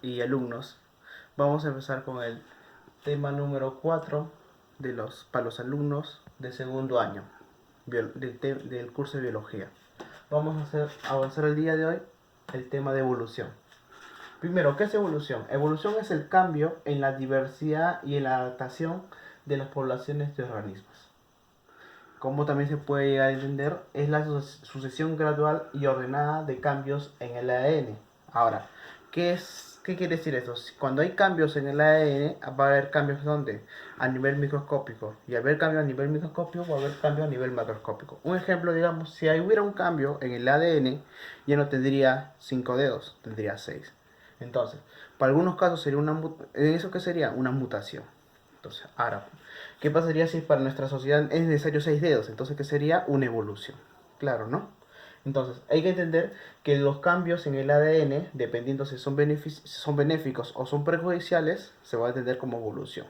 y alumnos. Vamos a empezar con el tema número 4 para los alumnos de segundo año del curso de biología. Vamos a avanzar el día de hoy el tema de evolución. Primero, ¿qué es evolución? Evolución es el cambio en la diversidad y en la adaptación de las poblaciones de organismos. Como también se puede llegar a entender, es la sucesión gradual y ordenada de cambios en el ADN. Ahora, ¿qué quiere decir esto? Cuando hay cambios en el ADN, va a haber cambios donde a nivel microscópico. Y al haber cambios a nivel microscópico, va a haber cambios a nivel macroscópico. Un ejemplo, digamos, si hubiera un cambio en el ADN, ya no tendría 5 dedos, tendría 6. Entonces, para algunos casos sería ¿eso qué sería? Una mutación. Entonces, ahora, ¿qué pasaría si para nuestra sociedad es necesario 6 dedos? Entonces, ¿qué sería? Una evolución. Claro, ¿no? Entonces, hay que entender que los cambios en el ADN, dependiendo si son benéficos o son perjudiciales, se va a entender como evolución.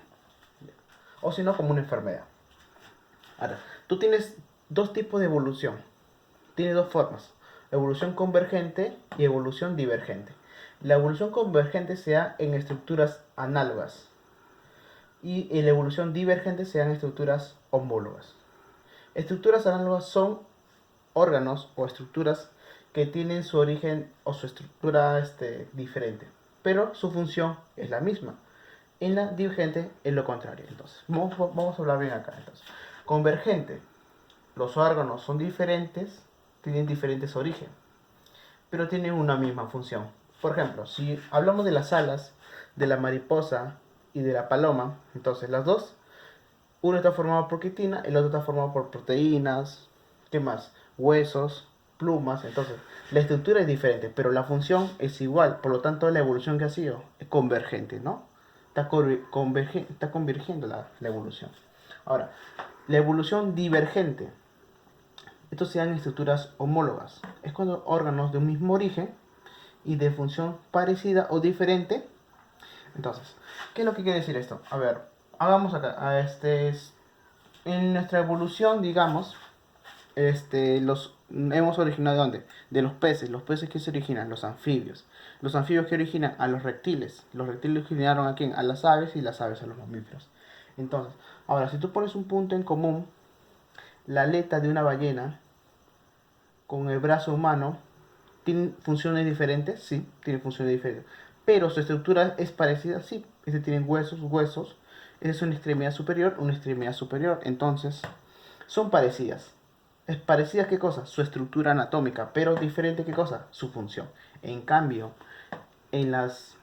O si no, como una enfermedad. Ahora, tú tienes dos tipos de evolución. Tiene dos formas. Evolución convergente y evolución divergente. La evolución convergente se da en estructuras análogas y en la evolución divergente se dan estructuras homólogas. Estructuras análogas son órganos o estructuras que tienen su origen o su estructura diferente, pero su función es la misma. En la divergente es lo contrario. Entonces, vamos a hablar bien acá. Entonces, convergente, los órganos son diferentes, tienen diferentes orígenes, pero tienen una misma función. Por ejemplo, si hablamos de las alas, de la mariposa y de la paloma, entonces las dos, uno está formado por quitina, el otro está formado por proteínas, ¿qué más? Huesos, plumas. Entonces, la estructura es diferente, pero la función es igual. Por lo tanto, la evolución que ha sido es convergente, ¿no? Está convergiendo la evolución. Ahora, la evolución divergente. Esto se da en estructuras homólogas. Es cuando órganos de un mismo origen y de función parecida o diferente. Entonces, ¿qué es lo que quiere decir esto? A ver, hagamos acá. En nuestra evolución, digamos, los hemos originado ¿de dónde? De los peces. Los peces que se originan, los anfibios. Los anfibios que originan a los reptiles. Los reptiles originaron a quién? A las aves y las aves a los mamíferos. Entonces, ahora, si tú pones un punto en común, la aleta de una ballena con el brazo humano, ¿tienen funciones diferentes? Sí, tienen funciones diferentes. Pero su estructura es parecida, sí. Tienen huesos. Esa es una extremidad superior. Entonces, son parecidas. ¿Es parecida qué cosa? Su estructura anatómica, pero diferente qué cosa? Su función. En cambio, en las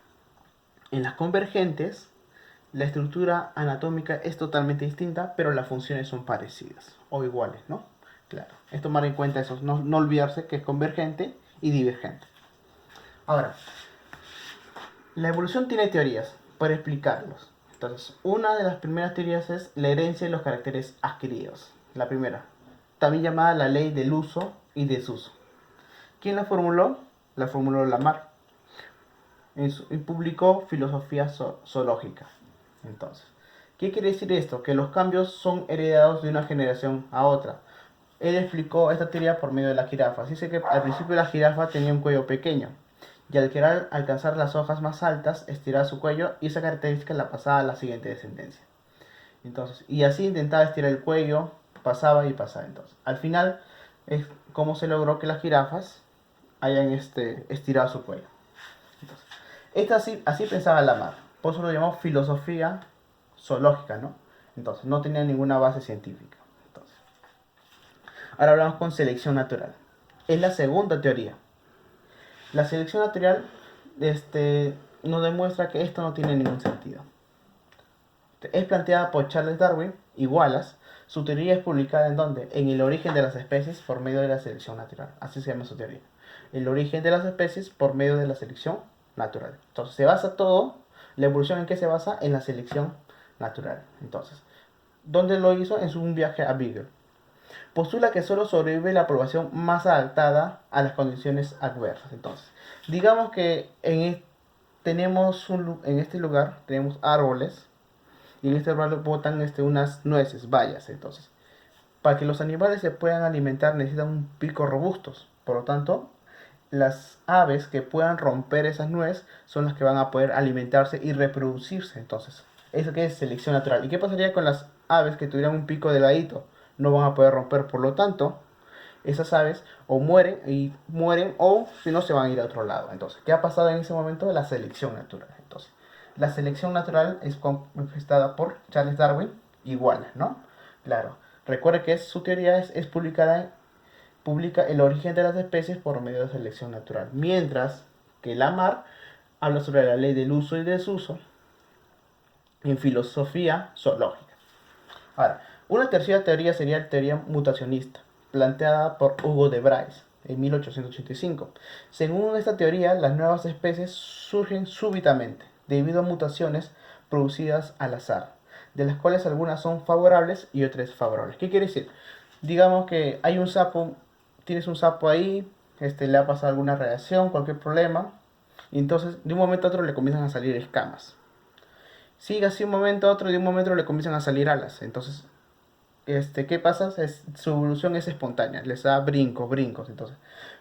convergentes, la estructura anatómica es totalmente distinta, pero las funciones son parecidas o iguales, ¿no? Claro, es tomar en cuenta eso, no olvidarse que es convergente y divergente. Ahora, la evolución tiene teorías para explicarlos. Entonces, una de las primeras teorías es la herencia de los caracteres adquiridos. La primera, también llamada la ley del uso y desuso. ¿Quién la formuló? La formuló Lamarck. Y publicó Filosofía Zoológica. Entonces, ¿qué quiere decir esto? Que los cambios son heredados de una generación a otra. Él explicó esta teoría por medio de la jirafa. Dice que al principio la jirafa tenía un cuello pequeño y al querer alcanzar las hojas más altas, estiraba su cuello y esa característica la pasaba a la siguiente descendencia. Entonces, y así intentaba estirar el cuello, pasaba y pasaba. Entonces, al final es como se logró que las jirafas hayan estirado su cuello. Entonces, así pensaba Lamarck. Por eso lo llamamos filosofía zoológica, ¿no? Entonces, no tenía ninguna base científica. Entonces, ahora hablamos con selección natural. Es la segunda teoría. La selección natural nos demuestra que esto no tiene ningún sentido. Es planteada por Charles Darwin y Wallace. Su teoría es publicada ¿en dónde? En El origen de las especies por medio de la selección natural. Así se llama su teoría. El origen de las especies por medio de la selección natural. Entonces se basa todo, la evolución en qué se basa en la selección natural. Entonces, ¿dónde lo hizo? En un viaje a Beagle. Postula que solo sobrevive la población más adaptada a las condiciones adversas. Entonces, digamos que en este lugar tenemos árboles y en este árbol botan unas nueces, bayas. Entonces, para que los animales se puedan alimentar necesitan un pico robustos. Por lo tanto, las aves que puedan romper esas nuez son las que van a poder alimentarse y reproducirse. Entonces, eso que es selección natural. ¿Y qué pasaría con las aves que tuvieran un pico delgadito? No van a poder romper, por lo tanto, esas aves o mueren o si no se van a ir a otro lado. Entonces, ¿qué ha pasado en ese momento? La selección natural. Entonces, la selección natural es manifestada por Charles Darwin igual, ¿no? Claro. Recuerde que su teoría es publica el origen de las especies por medio de selección natural, mientras que Lamarck habla sobre la ley del uso y desuso en filosofía zoológica. Ahora, una tercera teoría sería la teoría mutacionista, planteada por Hugo de Bryce en 1885. Según esta teoría, las nuevas especies surgen súbitamente, debido a mutaciones producidas al azar, de las cuales algunas son favorables y otras desfavorables. ¿Qué quiere decir? Digamos que hay un sapo, tienes un sapo ahí, le ha pasado alguna reacción, cualquier problema, y entonces de un momento a otro le comienzan a salir escamas. Sigue así un momento a otro y de un momento a otro le comienzan a salir alas. Entonces, ¿qué pasa? Su evolución es espontánea, les da brincos, entonces.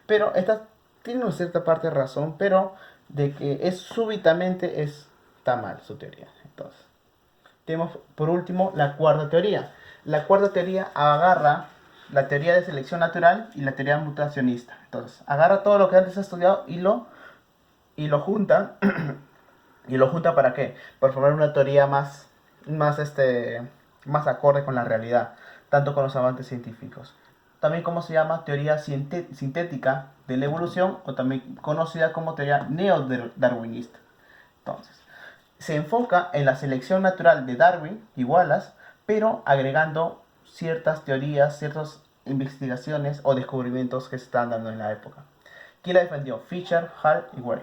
Pero esta tiene una cierta parte de razón, pero de que es súbitamente está mal su teoría. Entonces, tenemos por último la cuarta teoría. La cuarta teoría agarra la teoría de selección natural y la teoría mutacionista. Entonces, agarra todo lo que antes ha estudiado y lo junta. ¿Y lo junta para qué? Para formar una teoría más, más acorde con la realidad, tanto con los avances científicos. También como se llama teoría sintética de la evolución, o también conocida como teoría neodarwinista. Entonces, se enfoca en la selección natural de Darwin y Wallace, pero agregando ciertas teorías, ciertas investigaciones o descubrimientos que se están dando en la época. ¿Quién la defendió? Fisher, Hall y Ware.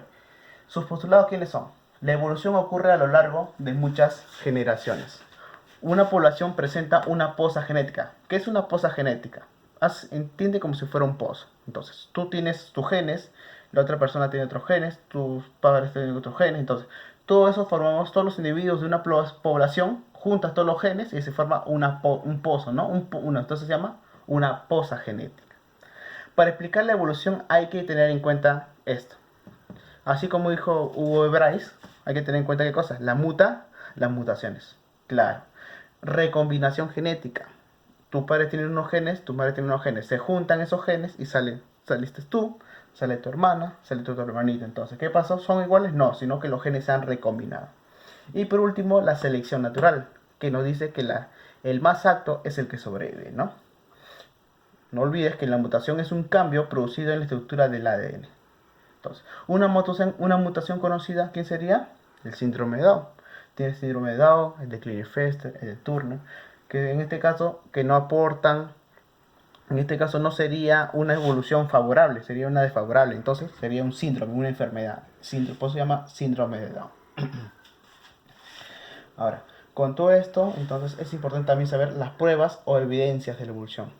¿Sus postulados quiénes son? La evolución ocurre a lo largo de muchas generaciones. Una población presenta una poza genética. ¿Qué es una poza genética? Entiende como si fuera un pozo. Entonces, tú tienes tus genes, la otra persona tiene otros genes, tus padres tienen otros genes. Entonces, todo eso formamos todos los individuos de una población, juntas todos los genes y se forma un pozo, ¿no? Entonces se llama una poza genética. Para explicar la evolución hay que tener en cuenta esto. Así como dijo Hugo Bryce, hay que tener en cuenta qué cosas. Las mutaciones. Claro. Recombinación genética. Tu padre tiene unos genes, tu madre tiene unos genes. Se juntan esos genes y saliste tú, sale tu hermana, sale tu hermanita. Entonces, ¿qué pasó? ¿Son iguales? No, sino que los genes se han recombinado. Y por último, la selección natural, que nos dice que el más apto es el que sobrevive, ¿no? No olvides que la mutación es un cambio producido en la estructura del ADN. Entonces, una mutación conocida, ¿quién sería? El síndrome de Down. Tiene el síndrome de Down, el de Klinefelter, el de Turner, que en este caso que no aportan, en este caso no sería una evolución favorable, sería una desfavorable. Entonces sería un síndrome, una enfermedad. Por eso se llama síndrome de Down. Ahora, con todo esto, entonces es importante también saber las pruebas o evidencias de la evolución.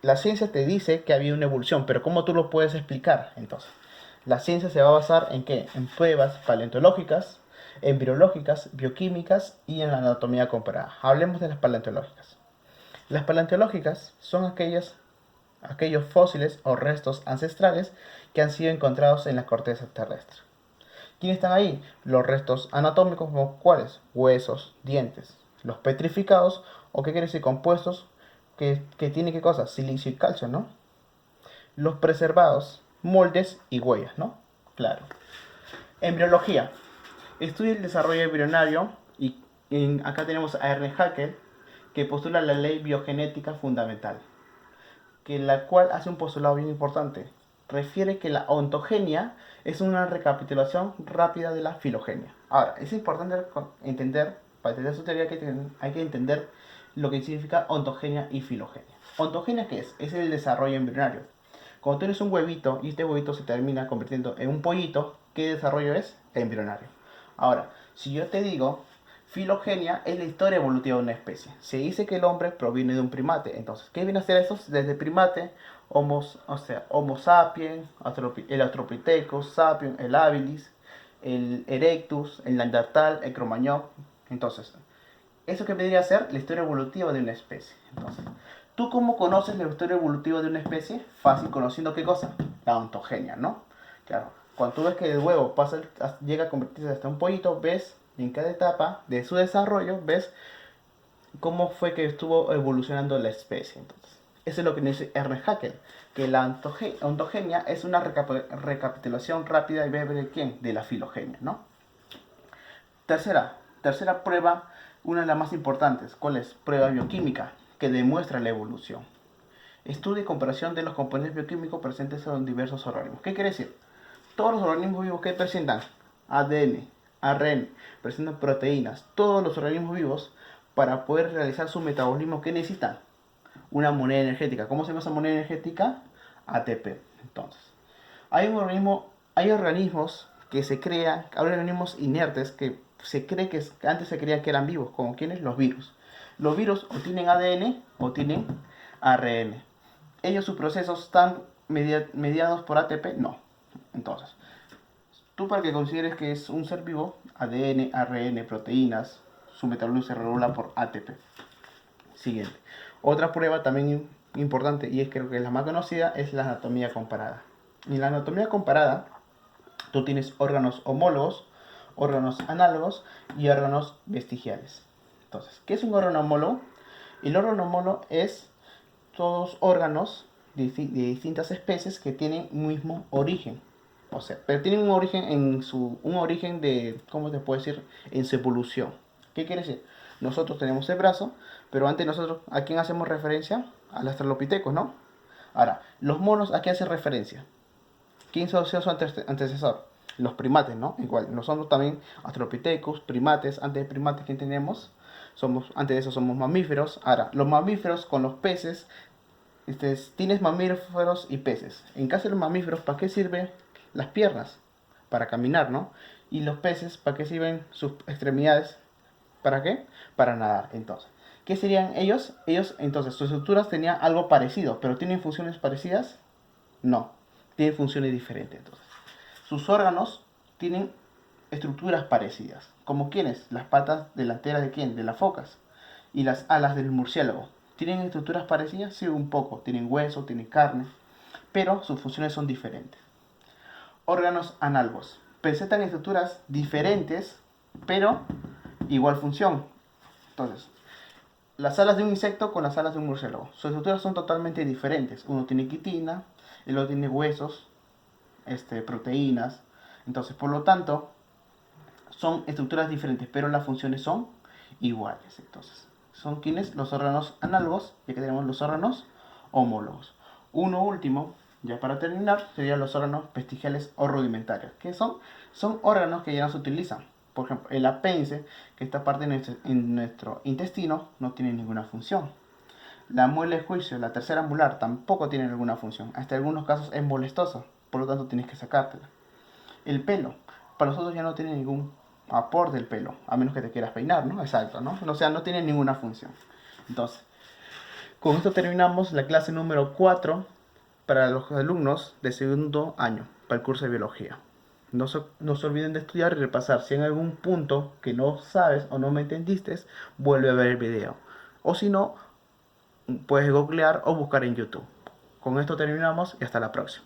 La ciencia te dice que había una evolución, pero ¿cómo tú lo puedes explicar? Entonces, la ciencia se va a basar en qué? En pruebas paleontológicas, embriológicas, bioquímicas y en la anatomía comparada. Hablemos de las paleontológicas. Las paleontológicas son aquellos fósiles o restos ancestrales que han sido encontrados en la corteza terrestre. ¿Quiénes están ahí? Los restos anatómicos, como cuáles? Huesos, dientes. Los petrificados, o qué quiere decir compuestos, que tienen qué cosas? Silicio y calcio, ¿no? Los preservados, moldes y huellas, ¿no? Claro. Embriología. Estudia el desarrollo embrionario y acá tenemos a Ernest Haeckel, que postula la ley biogenética fundamental, que la cual hace un postulado bien importante. Refiere que la ontogenia es una recapitulación rápida de la filogenia. Ahora, es importante entender, para entender su teoría, que hay que entender lo que significa ontogenia y filogenia. ¿Ontogenia qué es? Es el desarrollo embrionario. Cuando tienes un huevito y este huevito se termina convirtiendo en un pollito, ¿qué desarrollo es? Embrionario. Ahora, si yo te digo, filogenia es la historia evolutiva de una especie. Se dice que el hombre proviene de un primate. Entonces, ¿qué viene a ser eso? Desde primate, Homo sapiens, el Australopithecus, sapiens, el habilis, el erectus, el neandertal, el cromagnon. Entonces, ¿eso qué vendría a ser? La historia evolutiva de una especie. Entonces, ¿tú cómo conoces la historia evolutiva de una especie? Fácil, conociendo qué cosa? La ontogenia, ¿no? Claro, cuando tú ves que el huevo llega a convertirse hasta un pollito, ves en cada etapa de su desarrollo, ves cómo fue que estuvo evolucionando la especie. Entonces, eso es lo que nos dice Ernest Haeckel, que la ontogenia es una recapitulación rápida y breve de quién, de la filogenia, ¿no? Tercera prueba, una de las más importantes, ¿cuál es? Prueba bioquímica, que demuestra la evolución. Estudio y comparación de los componentes bioquímicos presentes en diversos organismos. ¿Qué quiere decir? Todos los organismos vivos que presentan ADN, ARN, presentan proteínas, todos los organismos vivos, para poder realizar su metabolismo, ¿qué necesitan? Una moneda energética. ¿Cómo se llama esa moneda energética? ATP. Entonces, hay organismos que se crean, hay organismos inertes que se cree que antes se creía que eran vivos, como quienes los virus. Los virus o tienen ADN o tienen ARN. Ellos sus procesos están mediados por ATP, no. Entonces, tú para que consideres que es un ser vivo, ADN, ARN, proteínas, su metabolismo se regula por ATP. Siguiente. Otra prueba también importante, y es creo que es la más conocida, es la anatomía comparada. En la anatomía comparada, tú tienes órganos homólogos, órganos análogos y órganos vestigiales. Entonces, ¿qué es un órgano homólogo? El órgano homólogo es todos órganos de distintas especies que tienen un mismo origen. O sea, pero tienen un origen un origen de, ¿cómo te puedo decir? En su evolución. ¿Qué quiere decir? Nosotros tenemos el brazo, pero antes nosotros, ¿a quién hacemos referencia? A los australopitecos, ¿no? Ahora, los monos, ¿a qué hacen referencia? ¿Quién es su antecesor? Los primates, ¿no? Igual, nosotros también, australopithecus, primates, antes de primates, ¿quién tenemos? Antes de eso somos mamíferos. Ahora, los mamíferos con los peces, tienes mamíferos y peces. En caso de los mamíferos, ¿para qué sirven las piernas? Para caminar, ¿no? Y los peces, ¿para qué sirven sus extremidades? ¿Para qué? Para nadar. Entonces, ¿qué serían ellos? Ellos, entonces, sus estructuras tenían algo parecido, pero ¿tienen funciones parecidas? No, tienen funciones diferentes. Entonces, sus órganos tienen estructuras parecidas. ¿Como quiénes? Las patas delanteras de quién? De las focas. Y las alas del murciélago. ¿Tienen estructuras parecidas? Sí, un poco. Tienen hueso, tienen carne, pero sus funciones son diferentes. Órganos análogos. Presentan estructuras diferentes, pero igual función. Entonces, las alas de un insecto con las alas de un murciélago. Sus estructuras son totalmente diferentes. Uno tiene quitina, el otro tiene huesos, proteínas. Entonces, por lo tanto, son estructuras diferentes, pero las funciones son iguales. Entonces, son quienes los órganos análogos, ya que tenemos los órganos homólogos. Uno último, ya para terminar, serían los órganos vestigiales o rudimentarios. ¿Qué son? Son órganos que ya no se utilizan. Por ejemplo, el apéndice, que esta parte en nuestro intestino, no tiene ninguna función. La muela de juicio, la tercera molar, tampoco tiene ninguna función. Hasta en algunos casos es molestosa, por lo tanto tienes que sacártela. El pelo, para nosotros ya no tiene ningún aporte el pelo, a menos que te quieras peinar, ¿no? Exacto, ¿no? O sea, no tiene ninguna función. Entonces, con esto terminamos la clase número 4 para los alumnos de segundo año, para el curso de biología. No se olviden de estudiar y repasar. Si en algún punto que no sabes o no me entendiste, vuelve a ver el video. O si no, puedes googlear o buscar en YouTube. Con esto terminamos y hasta la próxima.